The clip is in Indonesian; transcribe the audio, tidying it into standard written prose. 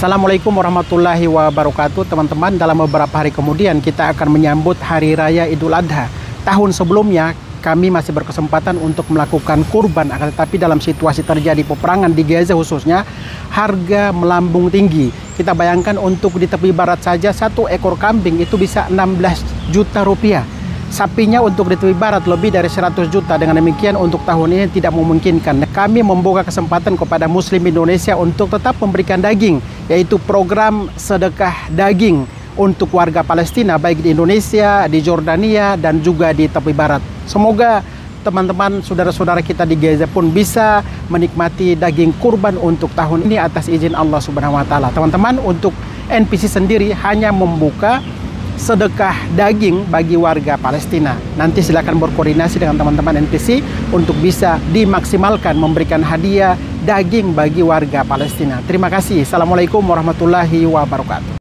Assalamualaikum warahmatullahi wabarakatuh. Teman-teman, dalam beberapa hari kemudian kita akan menyambut Hari Raya Idul Adha. Tahun sebelumnya kami masih berkesempatan untuk melakukan kurban, akan tetapi dalam situasi terjadi peperangan di Gaza khususnya, harga melambung tinggi. Kita bayangkan untuk di tepi barat saja satu ekor kambing itu bisa 16 juta rupiah. Sapinya untuk di tepi barat lebih dari 100 juta. Dengan demikian untuk tahun ini tidak memungkinkan. Kami membuka kesempatan kepada Muslim Indonesia untuk tetap memberikan daging, yaitu program sedekah daging untuk warga Palestina baik di Indonesia, di Jordania, dan juga di tepi barat. Semoga teman-teman saudara-saudara kita di Gaza pun bisa menikmati daging kurban untuk tahun ini atas izin Allah Subhanahu wa taala. Teman-teman, untuk NPC sendiri hanya membuka sedekah daging bagi warga Palestina. Nanti silakan berkoordinasi dengan teman-teman NPC untuk bisa dimaksimalkan memberikan hadiah daging bagi warga Palestina. Terima kasih. Assalamualaikum warahmatullahi wabarakatuh.